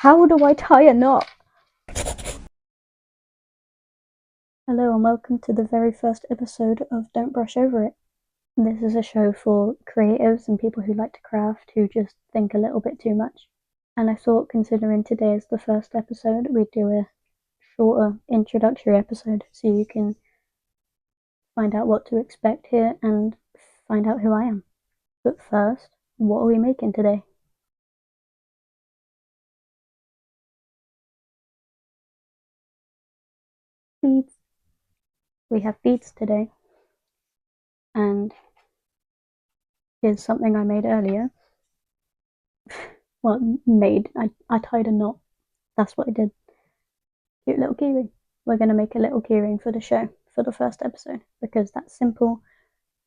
How do I tie a knot? Hello and welcome to the very first episode of Don't Brush Over It. This is a show for creatives and people who like to craft, who just think a little bit too much. And I thought, considering today is the first episode, we'd do a shorter introductory episode so you can find out what to expect here and find out who I am. But first, what are we making today? Beads. We have beads today. And here's something I made earlier. Well, made. I tied a knot. That's what I did. Cute little keyring. We're going to make a little keyring for the show, for the first episode, because that's simple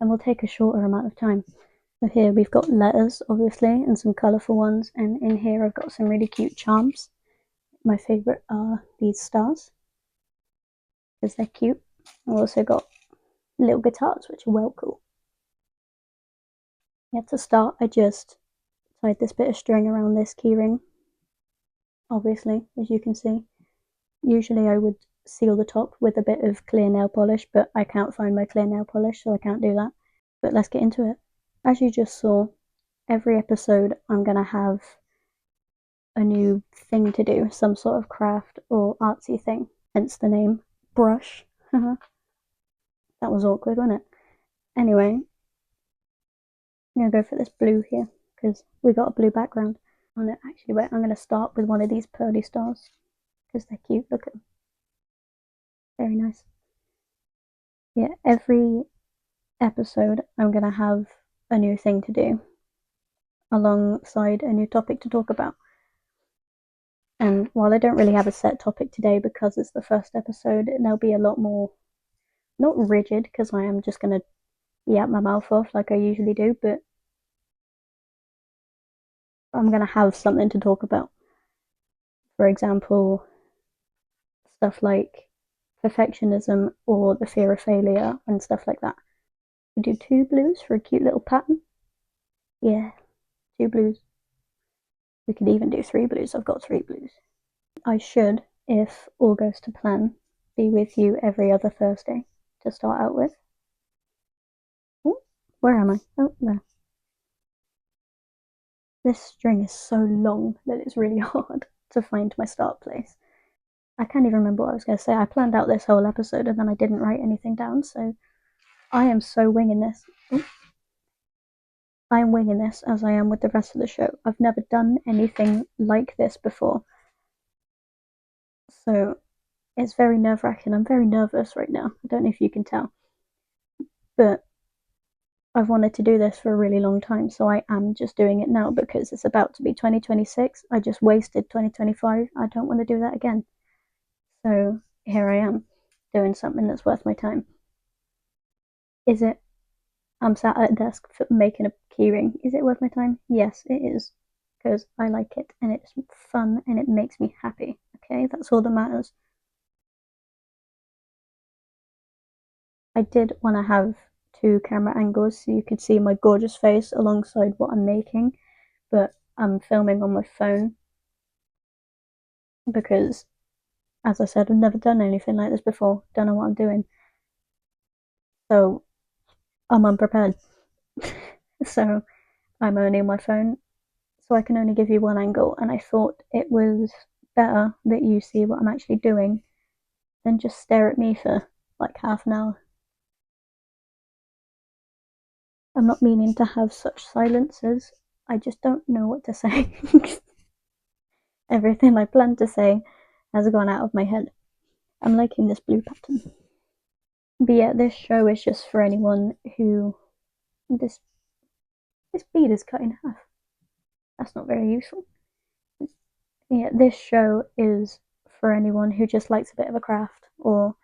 and will take a shorter amount of time. So here we've got letters, obviously, and some colourful ones, and in here I've got some really cute charms. My favourite are these stars, because they're cute. I've also got little guitars, which are well cool. Yeah, to start, I just tied this bit of string around this keyring, obviously, as you can see. Usually I would seal the top with a bit of clear nail polish, but I can't find my clear nail polish, so I can't do that. But let's get into it. As you just saw, every episode I'm going to have a new thing to do, some sort of craft or artsy thing, hence the name Brush. That was awkward, wasn't it? Anyway, I'm going to go for this blue here, because we got a blue background. Actually, wait, I'm going to start with one of these pearly stars, because they're cute, look at them. Very nice. Yeah, every episode I'm going to have a new thing to do alongside a new topic to talk about. And while I don't really have a set topic today because it's the first episode, there'll be a lot more, not rigid, because I am just going to yap my mouth off like I usually do, but I'm going to have something to talk about. For example, stuff like perfectionism or the fear of failure and stuff like that. We do 2 blues for a cute little pattern. Yeah, 2 blues. We could even do 3 blues. I've got 3 blues. I should, if all goes to plan, be with you every other Thursday to start out with. Oh, where am I? Oh, there. This string is so long that it's really hard to find my start place. I can't even remember what I was going to say. I planned out this whole episode and then I didn't write anything down, so I am so winging this. Oh. I am winging this as I am with the rest of the show. I've never done anything like this before. So it's very nerve-wracking. I'm very nervous right now. I don't know if you can tell. But I've wanted to do this for a really long time, so I am just doing it now because it's about to be 2026. I just wasted 2025. I don't want to do that again. So here I am, doing something that's worth my time. Is it? I'm sat at a desk making a keyring. Is it worth my time? Yes, it is. Because I like it and it's fun and it makes me happy. Okay, that's all that matters. I did want to have 2 camera angles so you could see my gorgeous face alongside what I'm making, but I'm filming on my phone because, as I said, I've never done anything like this before. Don't know what I'm doing. So I'm unprepared. So I'm only on my phone, so I can only give you one angle, and I thought it was better that you see what I'm actually doing than just stare at me for like half an hour. I'm not meaning to have such silences. I just don't know what to say. Everything I planned to say has gone out of my head. I'm liking this blue pattern. But yeah, this show is just for anyone who this bead is cut in half. That's not very useful. Yeah, this show is for anyone who just likes a bit of a craft or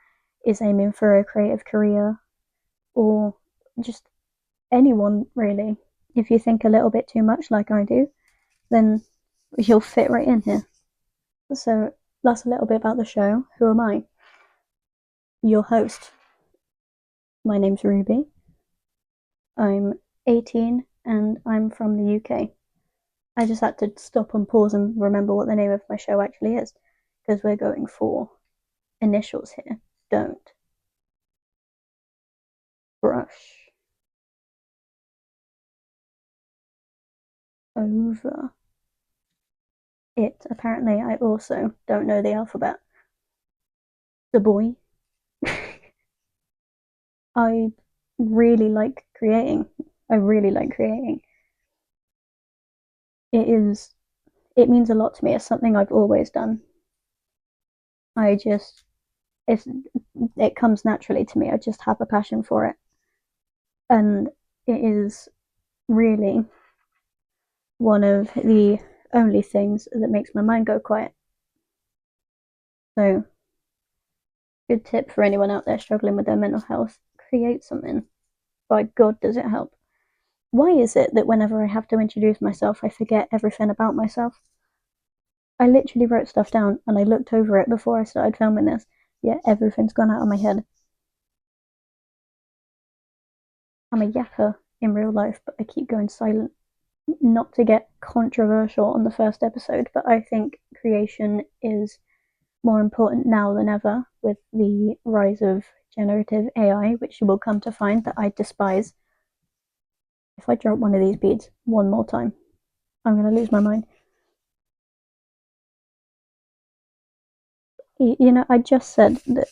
is aiming for a creative career or just anyone really. If you think a little bit too much like I do, then you'll fit right in here. So that's a little bit about the show. Who am I? Your host. My name's Ruby. I'm 18 and I'm from the UK. I just had to stop and pause and remember what the name of my show actually is, because we're going for initials here. Don't brush over it. Apparently, I also don't know the alphabet. The boy. I really like creating. I really like creating. It is. It means a lot to me. It's something I've always done. I just. It's. It comes naturally to me. I just have a passion for it, and it is really one of the only things that makes my mind go quiet. So, good tip for anyone out there struggling with their mental health: create something. By God, does it help? Why is it that whenever I have to introduce myself, I forget everything about myself? I literally wrote stuff down and I looked over it before I started filming this, yet everything's gone out of my head. I'm a yapper in real life, but I keep going silent. Not to get controversial on the first episode, but I think creation is more important now than ever with the rise of generative AI, which you will come to find that I despise. If I drop one of these beads one more time, I'm going to lose my mind. You know, I just said that.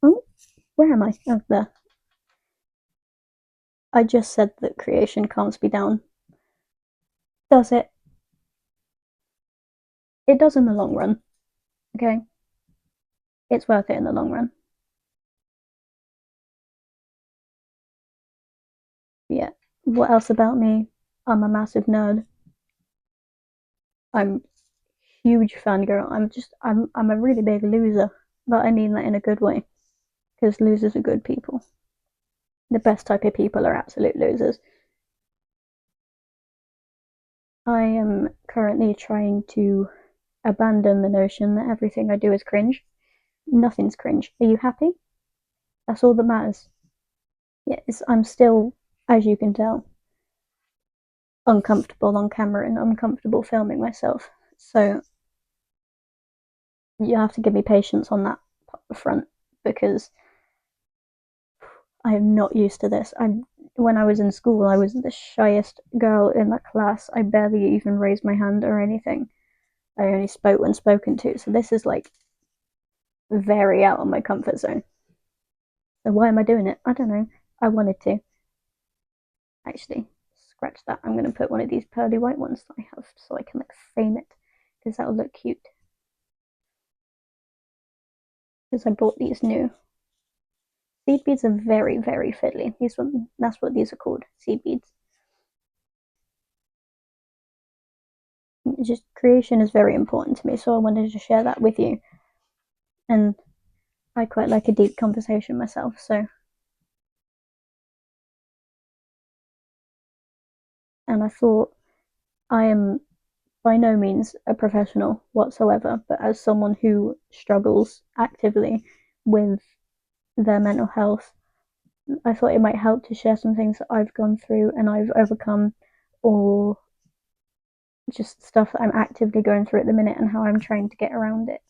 Oh, where am I? Oh, there. I just said that creation calms me down. Does it? It does in the long run. Okay? It's worth it in the long run. Yeah. What else about me? I'm a massive nerd. I'm huge fangirl. I'm a really big loser, but I mean that in a good way because losers are good people. The best type of people are absolute losers. I am currently trying to abandon the notion that everything I do is cringe. Nothing's cringe. Are you happy? That's all that matters. Yes, I'm still, as you can tell, uncomfortable on camera and uncomfortable filming myself. So you have to give me patience on that front because I'm not used to this. When I was in school, I was the shyest girl in the class. I barely even raised my hand or anything. I only spoke when spoken to. So this is like very out of my comfort zone. So why am I doing it? I don't know. I wanted to. Actually, scratch that. I'm going to put one of these pearly white ones that I have so I can like frame it because that'll look cute. Because I bought these new. Seed beads are very, very fiddly. That's what these are called, seed beads. Just creation is very important to me, so I wanted to share that with you. And I quite like a deep conversation myself, so. And I thought I am by no means a professional whatsoever, but as someone who struggles actively with their mental health, I thought it might help to share some things that I've gone through and I've overcome, or just stuff that I'm actively going through at the minute and how I'm trying to get around it.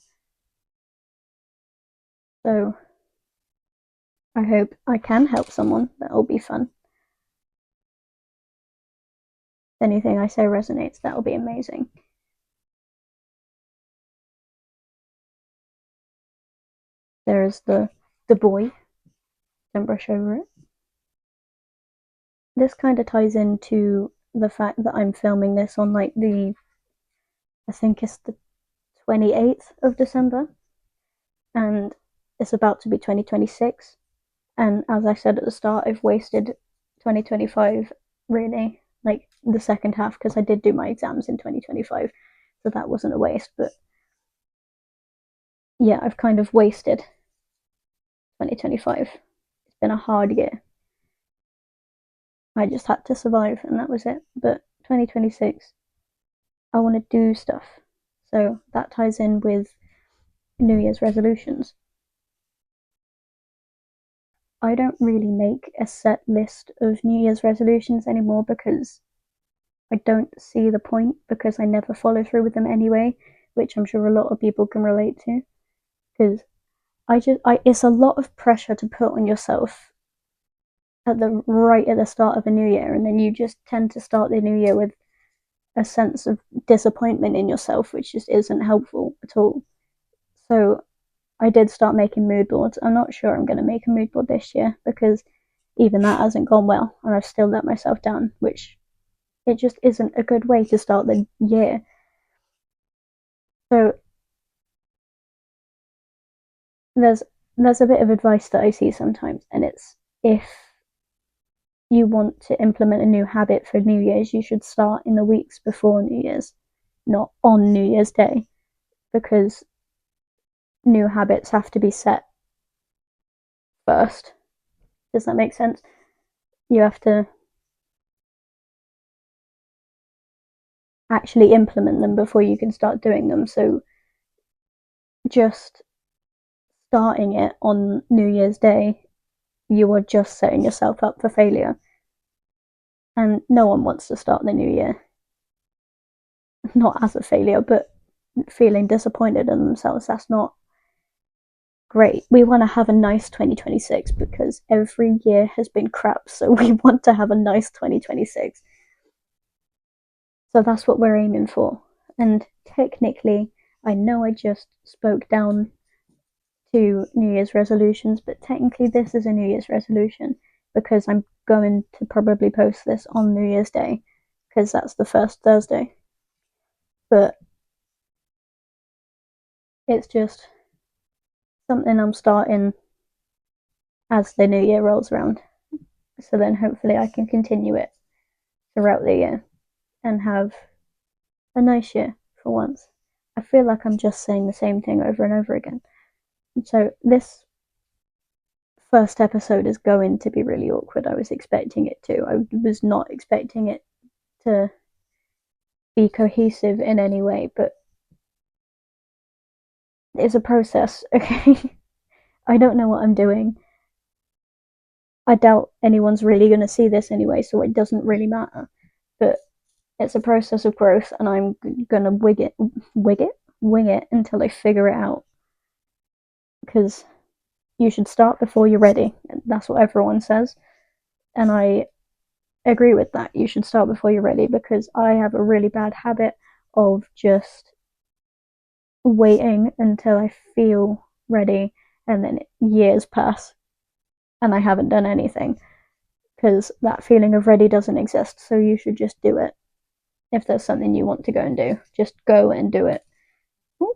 So I hope I can help someone. That'll be fun. If anything I say resonates, that'll be amazing. There's the boy. Don't brush over it. This kind of ties into the fact that I'm filming this on like I think it's the 28th of December, and it's about to be 2026. And as I said at the start, I've wasted 2025 really, like the second half, because I did do my exams in 2025, so that wasn't a waste. But yeah, I've kind of wasted 2025. It's been a hard year. I just had to survive, and that was it. But 2026, I want to do stuff. So that ties in with New Year's resolutions. I don't really make a set list of New Year's resolutions anymore because I don't see the point because I never follow through with them anyway, which I'm sure a lot of people can relate to. Because it's a lot of pressure to put on yourself right at the start of a new year, and then you just tend to start the new year with a sense of disappointment in yourself, which just isn't helpful at all. So I did start making mood boards. I'm not sure I'm going to make a mood board this year because even that hasn't gone well, and I've still let myself down, which it just isn't a good way to start the year. So there's there's a bit of advice that I see sometimes, and it's if you want to implement a new habit for New Year's, you should start in the weeks before New Year's, not on New Year's Day, because new habits have to be set first. Does that make sense? You have to actually implement them before you can start doing them. So just starting it on New Year's Day, you are just setting yourself up for failure. And no one wants to start the new year, not as a failure, but feeling disappointed in themselves. That's not great. We want to have a nice 2026 because every year has been crap. So we want to have a nice 2026. So that's what we're aiming for. And technically, I know I just spoke down to New Year's resolutions, but technically, this is a New Year's resolution because I'm going to probably post this on New Year's Day because that's the first Thursday. But it's just something I'm starting as the new year rolls around. So then hopefully I can continue it throughout the year and have a nice year for once. I feel like I'm just saying the same thing over and over again. So this first episode is going to be really awkward. I was expecting it to. I was not expecting it to be cohesive in any way, but it's a process, okay? I don't know what I'm doing. I doubt anyone's really going to see this anyway, so it doesn't really matter. But it's a process of growth, and I'm gonna wing it until I figure it out. Because you should start before you're ready. That's what everyone says, and I agree with that. You should start before you're ready because I have a really bad habit of just waiting until I feel ready, and then years pass, and I haven't done anything because that feeling of ready doesn't exist. So you should just do it. If there's something you want to go and do, just go and do it. Ooh,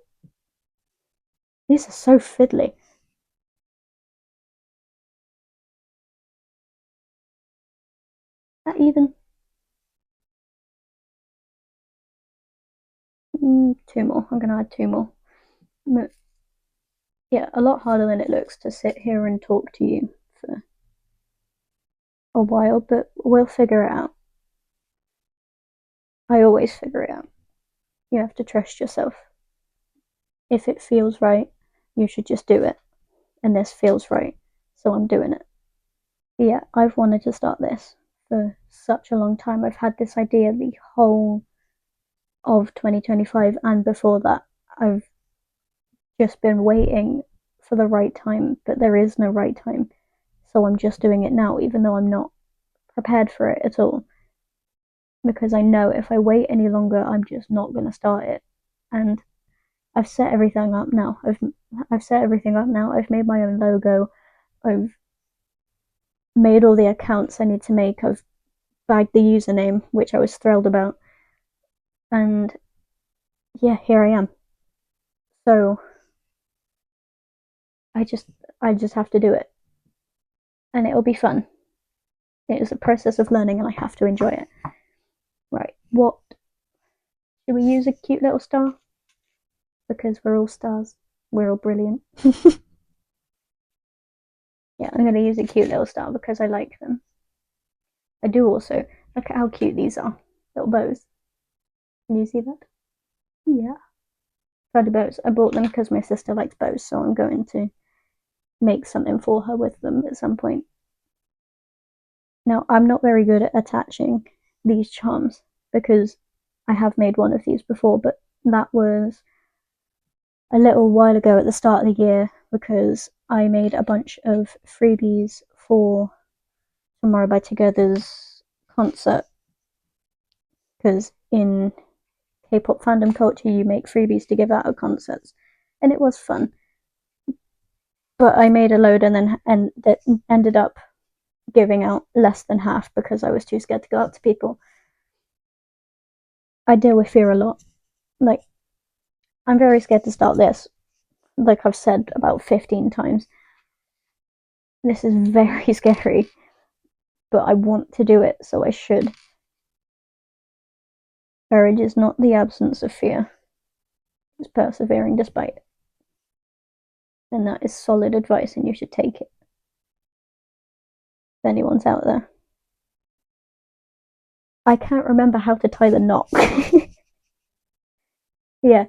these are so fiddly. That even two more. I'm gonna add two more. Yeah, a lot harder than it looks to sit here and talk to you for a while, but we'll figure it out. I always figure it out. You have to trust yourself. If it feels right, you should just do it. And this feels right, so I'm doing it. Yeah, I've wanted to start this for such a long time. I've had this idea the whole of 2025 and before that. I've just been waiting for the right time, but there is no right time. So I'm just doing it now, even though I'm not prepared for it at all. Because I know if I wait any longer, I'm just not going to start it. And I've set everything up now. I've set everything up now. I've made my own logo. I've made all the accounts I need to make. I've bagged the username, which I was thrilled about. And yeah, here I am. So I just I just have to do it. And it'll be fun. It is a process of learning and I have to enjoy it. Right. What should we use a cute little star? Because we're all stars. We're all brilliant. Yeah, I'm going to use a cute little star because I like them. I do also. Look at how cute these are. Little bows. Can you see that? Yeah. Teddy bows. I bought them because my sister likes bows, so I'm going to make something for her with them at some point. Now, I'm not very good at attaching these charms, because I have made one of these before, but that was a little while ago at the start of the year because I made a bunch of freebies for Tomorrow by Together's concert. Because in K-pop fandom culture, you make freebies to give out at concerts, and it was fun. But I made a load and that ended up giving out less than half because I was too scared to go up to people. I deal with fear a lot. Like, I'm very scared to start this. Like I've said about 15 times. This is very scary, but I want to do it, so I should. Courage is not the absence of fear, it's persevering despite it. And that is solid advice, and you should take it. If anyone's out there. I can't remember how to tie the knot. Yeah.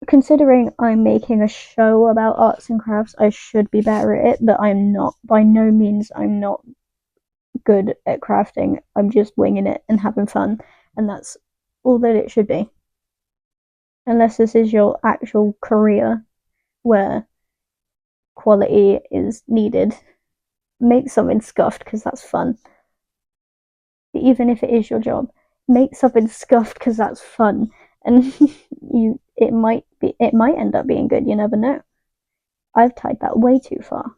Considering I'm making a show about arts and crafts, I should be better at it, but I'm not. By no means, I'm not good at crafting. I'm just winging it and having fun, and that's all that it should be. Unless this is your actual career where quality is needed, make something scuffed because that's fun. Even if it is your job, make something scuffed because that's fun, and it might end up being good. You never know. I've tied that way too far.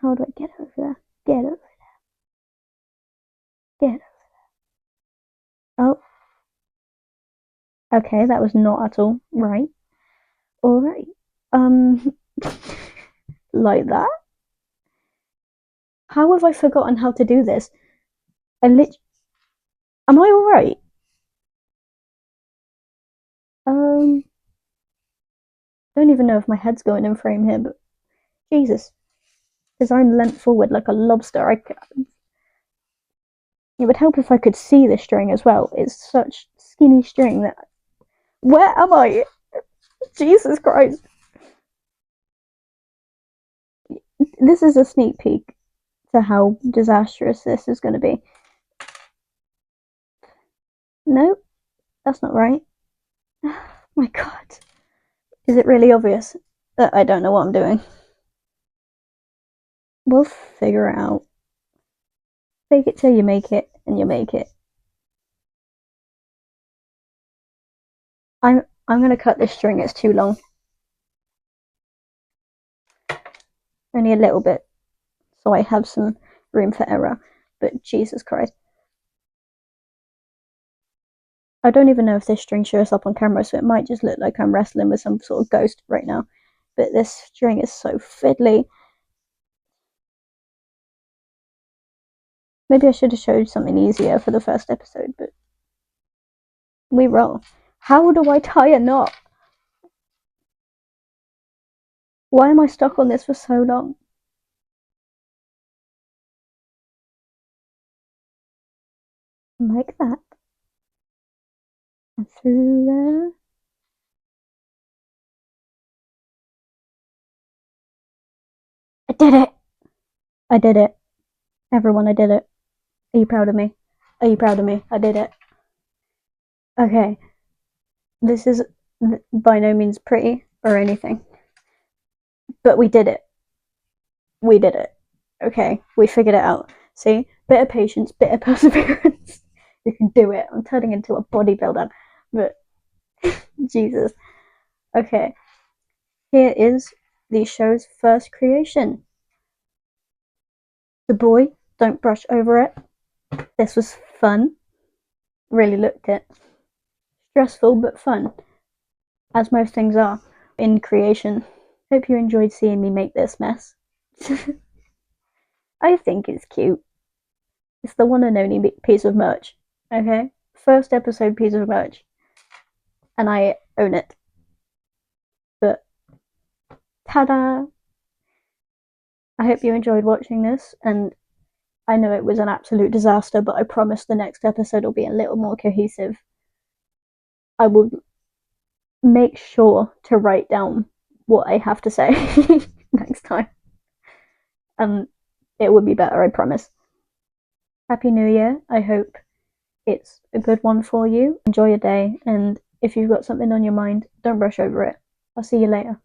How do I get over there? Get over there. Get over. Oh, okay, that was not at all right. All right. Um, like that. How have I forgotten how to do this? Am I all right? Um, don't even know if my head's going in frame here, but Jesus, because I'm leant forward like a lobster. It would help if I could see the string as well. It's such skinny string that. Where am I? Jesus Christ! This is a sneak peek to how disastrous this is going to be. Nope, that's not right. My God. Is it really obvious that I don't know what I'm doing? We'll figure it out. Fake it till you make it, and you make it. I'm gonna cut this string, it's too long. Only a little bit, so I have some room for error. But Jesus Christ. I don't even know if this string shows up on camera, so it might just look like I'm wrestling with some sort of ghost right now. But this string is so fiddly. Maybe I should have showed something easier for the first episode, but we roll. How do I tie a knot? Why am I stuck on this for so long? Like that. And through there. I did it! I did it. Everyone, I did it. Are you proud of me? Are you proud of me? I did it. Okay. This is by no means pretty or anything. But we did it. We did it. Okay, we figured it out. See? Bit of patience, bit of perseverance. You can do it. I'm turning into a bodybuilder. But, Jesus. Okay. Here is the show's first creation. The boy, don't brush over it. This was fun. Really looked it. Stressful but fun, as most things are in creation. Hope you enjoyed seeing me make this mess. I think it's cute. It's the one and only piece of merch. Okay? First episode piece of merch. And I own it. But, ta-da! I hope you enjoyed watching this, and I know it was an absolute disaster, but I promise the next episode will be a little more cohesive. I will make sure to write down what I have to say next time. And it would be better, I promise. Happy New Year. I hope it's a good one for you. Enjoy your day, and if you've got something on your mind, don't brush over it. I'll see you later.